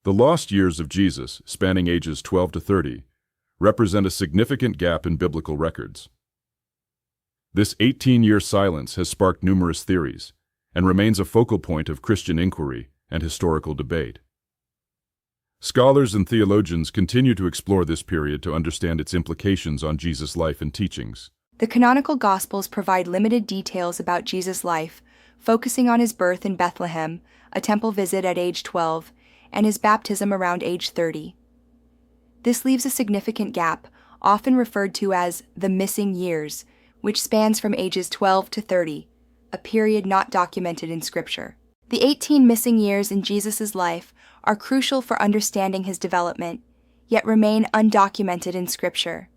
The lost years of Jesus, spanning ages 12 to 30, represent a significant gap in biblical records. This 18-year silence has sparked numerous theories and remains a focal point of Christian inquiry and historical debate. Scholars and theologians continue to explore this period to understand its implications on Jesus' life and teachings. The canonical Gospels provide limited details about Jesus' life, focusing on his birth in Bethlehem, a temple visit at age 12, and his baptism around age 30. This leaves a significant gap, often referred to as the missing years, which spans from ages 12 to 30, a period not documented in Scripture. The 18 missing years in Jesus' life are crucial for understanding his development, yet remain undocumented in Scripture.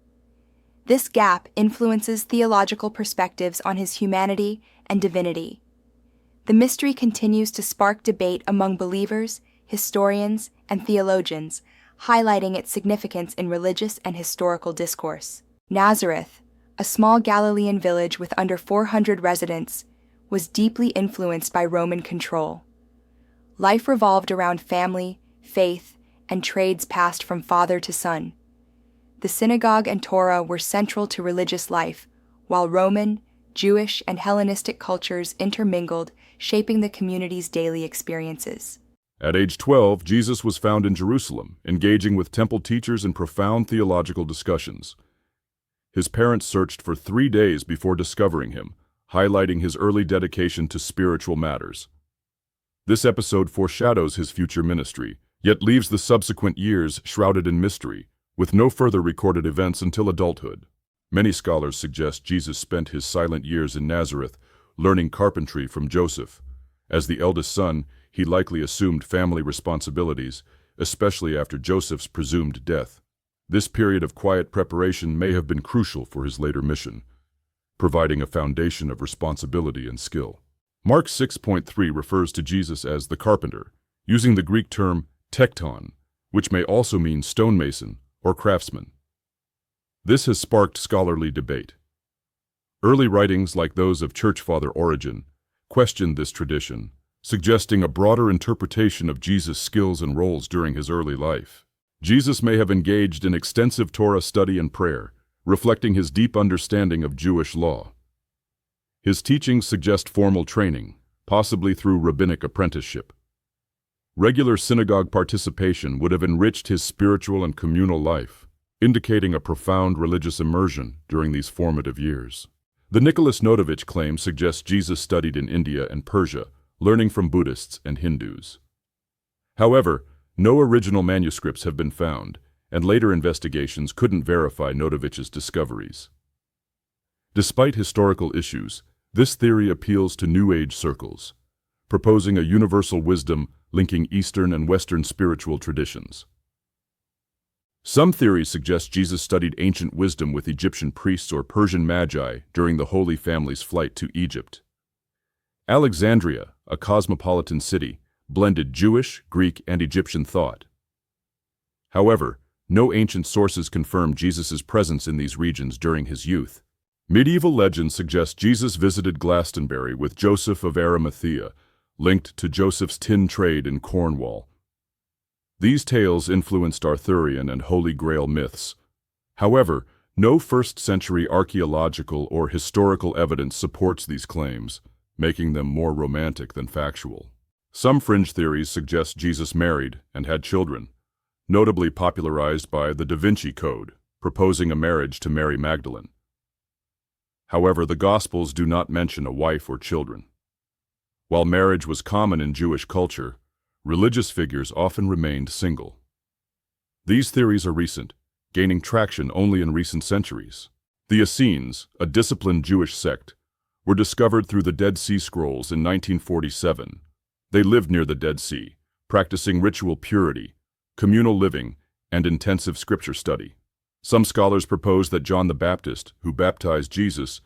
This gap influences theological perspectives on his humanity and divinity. The mystery continues to spark debate among believers, historians, and theologians, highlighting its significance in religious and historical discourse. Nazareth, a small Galilean village with under 400 residents, was deeply influenced by Roman control. Life revolved around family, faith, and trades passed from father to son. The synagogue and Torah were central to religious life, while Roman, Jewish, and Hellenistic cultures intermingled, shaping the community's daily experiences. At age 12, Jesus was found in Jerusalem, engaging with temple teachers in profound theological discussions. His parents searched for 3 days before discovering him, highlighting his early dedication to spiritual matters. This episode foreshadows his future ministry, yet leaves the subsequent years shrouded in mystery, with no further recorded events until adulthood. Many scholars suggest Jesus spent his silent years in Nazareth, learning carpentry from Joseph. As the eldest son, he likely assumed family responsibilities, especially after Joseph's presumed death. This period of quiet preparation may have been crucial for his later mission, providing a foundation of responsibility and skill. Mark 6.3 refers to Jesus as the carpenter, using the Greek term tekton, which may also mean stonemason or craftsman. This has sparked scholarly debate. Early writings like those of Church Father Origen questioned this tradition, suggesting a broader interpretation of Jesus' skills and roles during his early life. Jesus may have engaged in extensive Torah study and prayer, reflecting his deep understanding of Jewish law. His teachings suggest formal training, possibly through rabbinic apprenticeship. Regular synagogue participation would have enriched his spiritual and communal life, indicating a profound religious immersion during these formative years. The Nicholas Notovich claim suggests Jesus studied in India and Persia, learning from Buddhists and Hindus. However, no original manuscripts have been found, and later investigations couldn't verify Notovich's discoveries. Despite historical issues, this theory appeals to New Age circles, proposing a universal wisdom linking Eastern and Western spiritual traditions. Some theories suggest Jesus studied ancient wisdom with Egyptian priests or Persian magi during the Holy Family's flight to Egypt. Alexandria, a cosmopolitan city, blended Jewish, Greek, and Egyptian thought. However, no ancient sources confirm Jesus' presence in these regions during his youth. Medieval legends suggest Jesus visited Glastonbury with Joseph of Arimathea, linked to Joseph's tin trade in Cornwall. These tales influenced Arthurian and Holy Grail myths. However, no first-century archaeological or historical evidence supports these claims, making them more romantic than factual. Some fringe theories suggest Jesus married and had children, notably popularized by the Da Vinci Code, proposing a marriage to Mary Magdalene. However, the Gospels do not mention a wife or children. While marriage was common in Jewish culture, religious figures often remained single. These theories are recent, gaining traction only in recent centuries. The Essenes, a disciplined Jewish sect, were discovered through the Dead Sea Scrolls in 1947. They lived near the Dead Sea, practicing ritual purity, communal living, and intensive scripture study. Some scholars propose that John the Baptist, who baptized Jesus,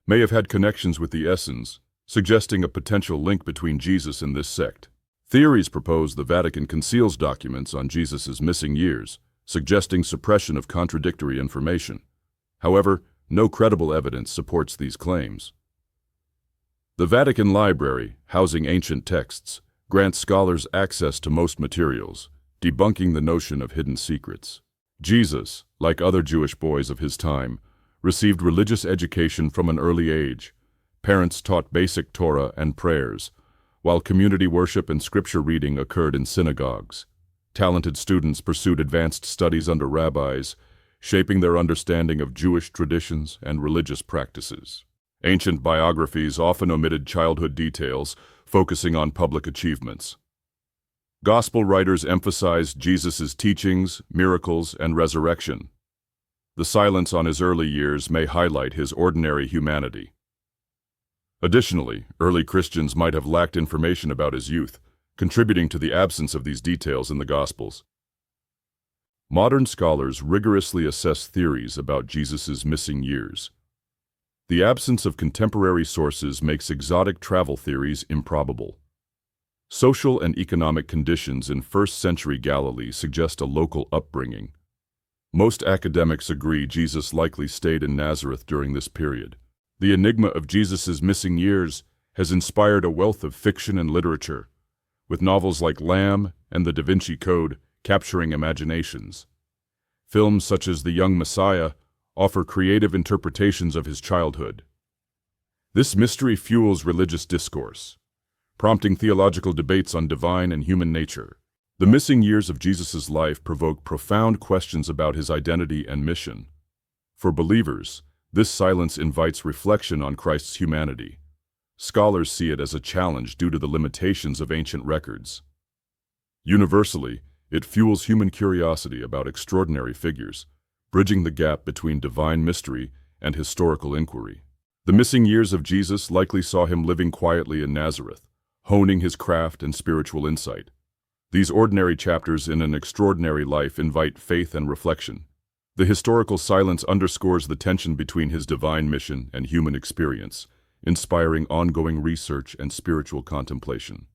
may have had connections with the Essenes, suggesting a potential link between Jesus and this sect. Theories propose the Vatican conceals documents on Jesus' missing years, suggesting suppression of contradictory information. However, no credible evidence supports these claims. The Vatican Library, housing ancient texts, grants scholars access to most materials, debunking the notion of hidden secrets. Jesus, like other Jewish boys of his time, received religious education from an early age. Parents taught basic Torah and prayers, while community worship and scripture reading occurred in synagogues. Talented students pursued advanced studies under rabbis, shaping their understanding of Jewish traditions and religious practices. Ancient biographies often omitted childhood details, focusing on public achievements. Gospel writers emphasized Jesus' teachings, miracles, and resurrection. The silence on his early years may highlight his ordinary humanity. Additionally, early Christians might have lacked information about his youth, contributing to the absence of these details in the Gospels. Modern scholars rigorously assess theories about Jesus' missing years. The absence of contemporary sources makes exotic travel theories improbable. Social and economic conditions in first-century Galilee suggest a local upbringing. Most academics agree Jesus likely stayed in Nazareth during this period. The enigma of Jesus' missing years has inspired a wealth of fiction and literature, with novels like Lamb and the Da Vinci Code capturing imaginations. Films such as The Young Messiah offer creative interpretations of his childhood. This mystery fuels religious discourse, prompting theological debates on divine and human nature. The missing years of Jesus' life provoke profound questions about his identity and mission. For believers, this silence invites reflection on Christ's humanity. Scholars see it as a challenge due to the limitations of ancient records. Universally, it fuels human curiosity about extraordinary figures, bridging the gap between divine mystery and historical inquiry. The missing years of Jesus likely saw him living quietly in Nazareth, honing his craft and spiritual insight. These ordinary chapters in an extraordinary life invite faith and reflection. The historical silence underscores the tension between his divine mission and human experience, inspiring ongoing research and spiritual contemplation.